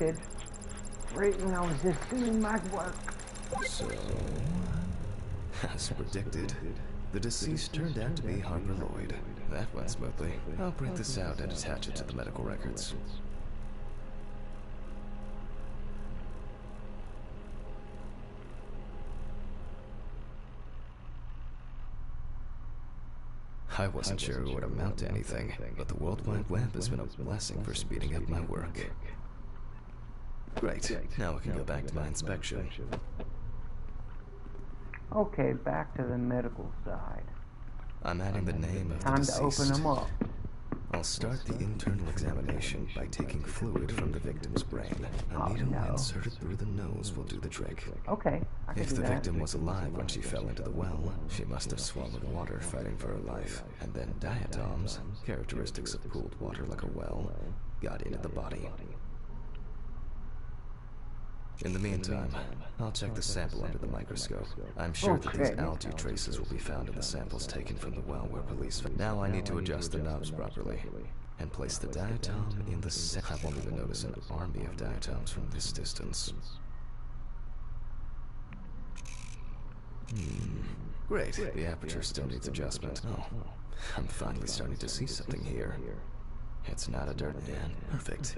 expected. Right when I was just doing my work. So, as predicted, the deceased turned out to be Harper Lloyd. That went smoothly. I'll print this out and attach it to the medical records. I wasn't sure it would amount to anything, but the World Wide Web has been a blessing for speeding up my work. Great, now I can go back to my inspection. Okay, back to the medical side. I'm adding the name of the Time to deceased. open them up. I'll start the internal examination by taking fluid from the victim's brain. A needle inserted through the nose will do the trick. Okay, I can If do the that. victim was alive when she fell into the well, she must have swallowed water fighting for her life. And then diatoms, characteristics of pooled water like a well, got into the body. In the meantime, I'll check the sample under the microscope. I'm sure that these algae traces will be found in the samples taken from the well where police found. Now I need to adjust the knobs properly and place the diatom in the center. I won't even notice an army of diatoms from this distance. Great, the aperture still needs adjustment. Oh, I'm finally starting to see something here. It's not a dirt man. Perfect.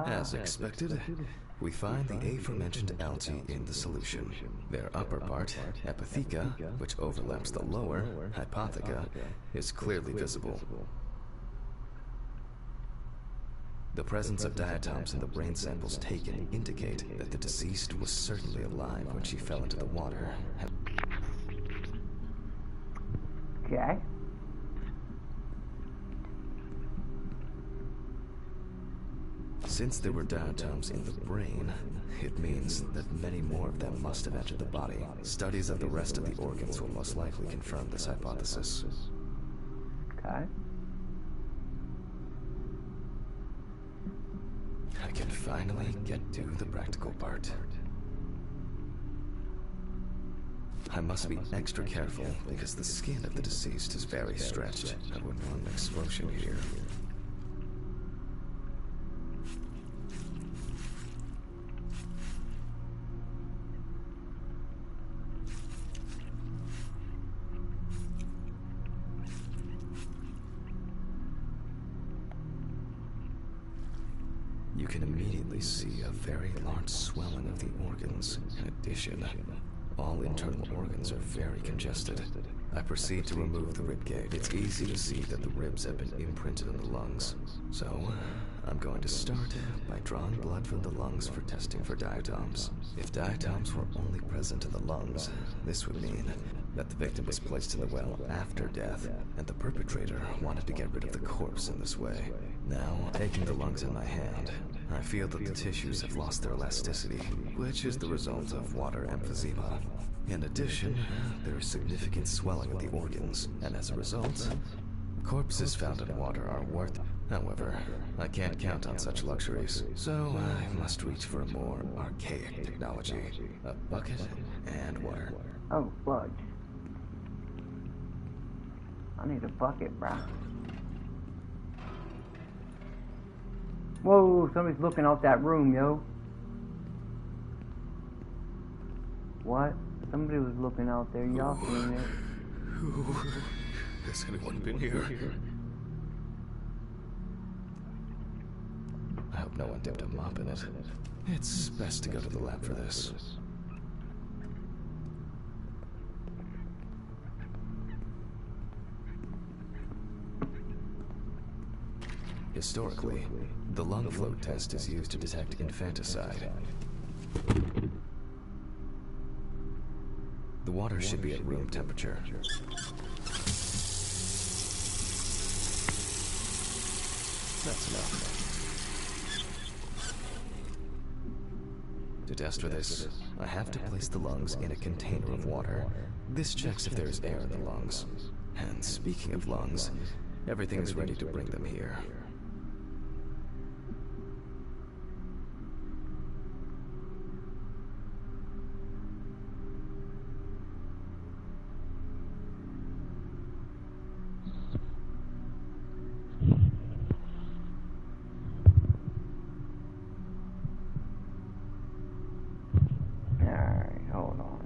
As expected, we find the aforementioned algae in the solution. Their upper part, epitheca, which overlaps the lower, hypotheca, is clearly visible. The presence of diatoms in the brain samples taken indicate that the deceased was certainly alive when she fell into the water. Okay. Since there were diatoms in the brain, it means that many more of them must have entered the body. Studies of the rest of the organs will most likely confirm this hypothesis. Okay. I can finally get to the practical part. I must be extra careful because the skin of the deceased is very stretched. I wouldn't want an explosion here. You can immediately see a very large swelling of the organs. In addition, all internal organs are very congested. I proceed to remove the ribcage. It's easy to see that the ribs have been imprinted on the lungs. So, I'm going to start by drawing blood from the lungs for testing for diatoms. If diatoms were only present in the lungs, this would mean that the victim was placed in the well after death, and the perpetrator wanted to get rid of the corpse in this way. Now, taking the lungs in my hand, I feel that the tissues have lost their elasticity, which is the result of water emphysema. In addition, there is significant swelling of the organs, and as a result, corpses found in water are worth. However, I can't count on such luxuries, so I must reach for a more archaic technology: a bucket and water. Oh, fudge. I need a bucket, bruh. Whoa, somebody's looking out that room, yo. What? Somebody was looking out there. Y'all seen it? Has anyone been here? I hope no one dipped a mop in it. It's best to go to the lab for this. Historically, the lung float test is used to detect infanticide. The water should be at room temperature. That's enough. To test for this, I have to place the lungs in a container of water. This checks if there is air in the lungs. And speaking of lungs, everything is ready to bring them here. Alright, hold on.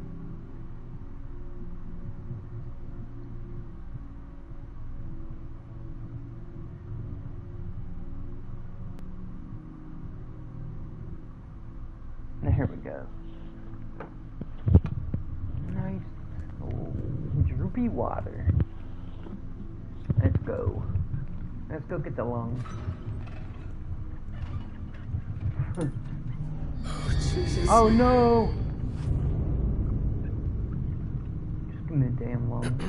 Now here we go. Nice. Oh, droopy water. Let's go. Let's go get the lungs. Oh, Jesus. Oh no! Just give me the damn lungs.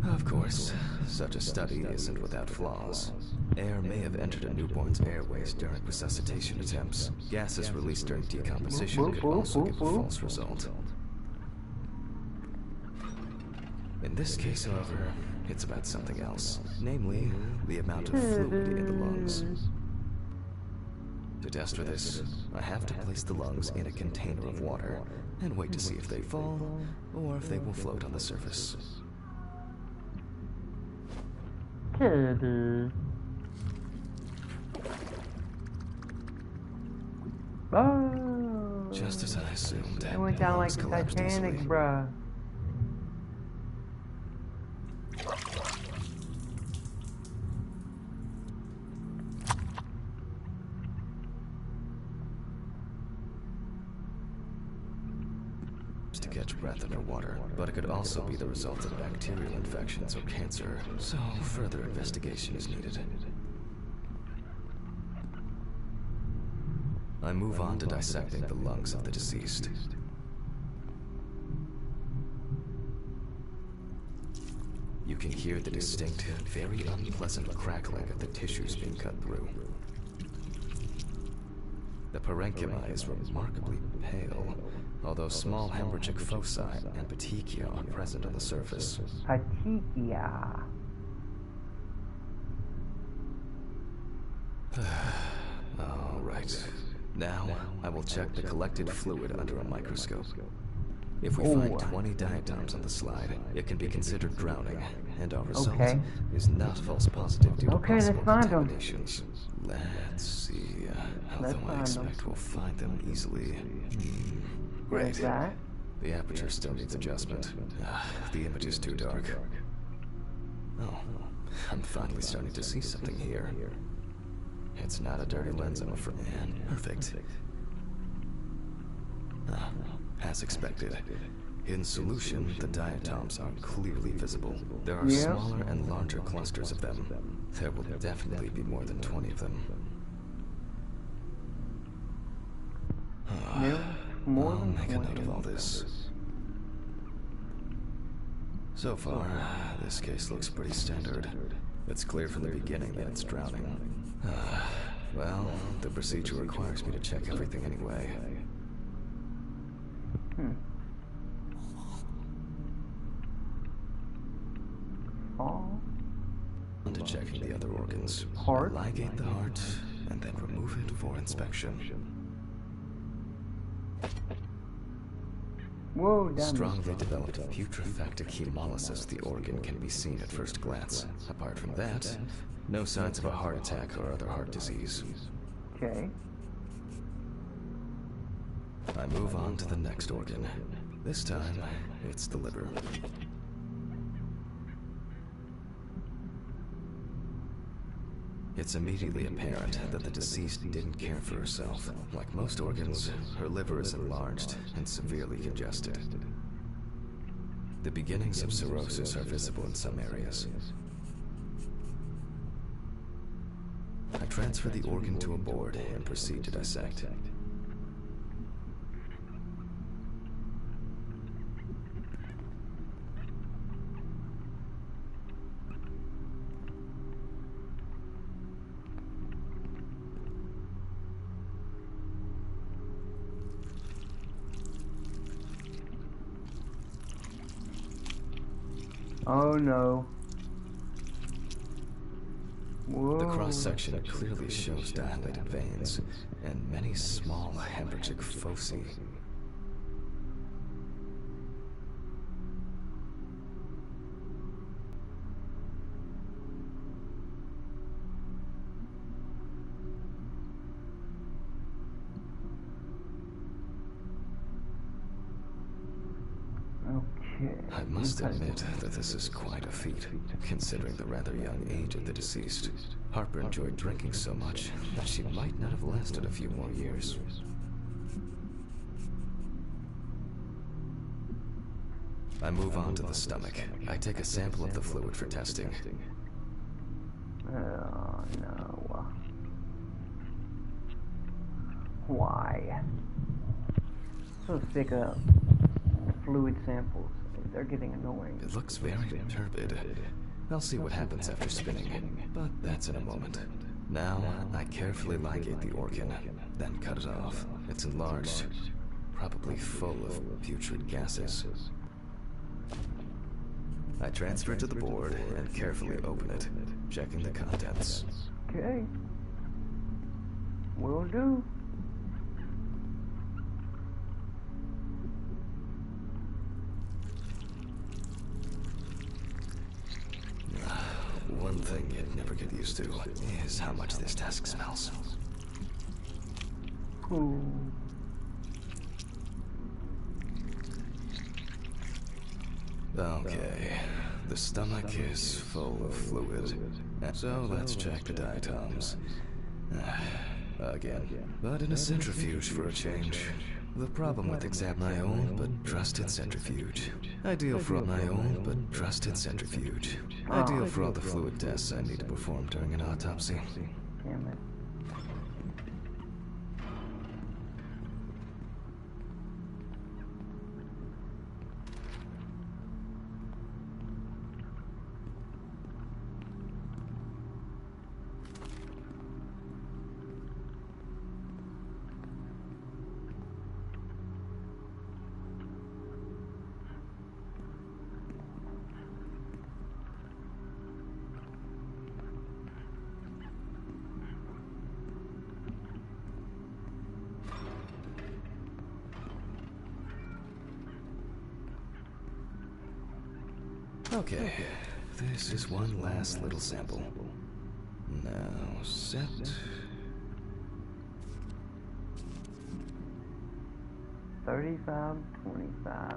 Of course, such a study isn't without flaws. Air may have entered a newborn's airways during resuscitation attempts. Gases released during decomposition could also give a false result. In this case, however, it's about something else. Namely, the amount of fluid in the lungs. To test for this, I have to place the lungs in a container of water and wait to see if they fall or if they will float on the surface. Kitty. Oh. Just as I assumed, It went down like lungs the collapsed Titanic, easily. bruh. To catch breath underwater, but it could also be the result of bacterial infections or cancer, so further investigation is needed. I move on to dissecting the lungs of the deceased. You can hear the distinct, very unpleasant crackling of the tissues being cut through. The parenchyma is remarkably pale, although small hemorrhagic foci and petechia are present on the surface. Petechia. All right. Now, I will check the collected fluid under a microscope. If we find 20 diatoms on the slide, it can be considered drowning, and our result is not false positive due to possible contaminations. Let's see. Although I expect we'll find them easily. Great. The aperture still needs adjustment. The image is too dark. Oh, I'm finally starting to see something here. It's not a dirty lens, I'm afraid. Perfect. As expected. In solution, the diatoms are clearly visible. There are smaller and larger clusters of them. There will definitely be more than 20 of them. I'll make a note of all this. So far, this case looks pretty standard. It's clear from the beginning that it's drowning. Well, the procedure requires me to check everything anyway. Oh. On to checking the other organs. Heart? Ligate the heart, and then remove it for inspection. Whoa, damn. Strongly developed putrefactic hemolysis of the organ can be seen at first glance. Apart from that, no signs of a heart attack or other heart disease. Okay. I move on to the next organ. This time, it's the liver. It's immediately apparent that the deceased didn't care for herself. Like most organs, her liver is enlarged and severely congested. The beginnings of cirrhosis are visible in some areas. I transfer the organ to a board and proceed to dissect. Oh no. Whoa. The cross-section clearly shows dilated veins and many small hemorrhagic foci. Okay. I must admit that this is quite a feat, considering the rather young age of the deceased. Harper enjoyed drinking so much that she might not have lasted a few more years. I move on to the stomach. I take a sample of the fluid for testing. Oh no. Why? So sick of fluid samples. They're getting annoying. It looks very turbid. I'll see what happens after spinning, but that's in a moment. Now, I carefully ligate the organ, then cut it off. It's enlarged, probably full of putrid gases. I transfer it to the board and carefully open it, checking the contents. Okay. Will do. One thing you'd never get used to is how much this task smells. Ooh. Okay, the stomach is full of fluid, so let's check the diatoms. Again, but in a centrifuge for a change. The problem with my own but trusted centrifuge. Ideal for my own but trusted centrifuge. Ideal for all the fluid tests I need to perform during an autopsy. Damn it. Okay, this is one last little sample. Now, set. 35, 25.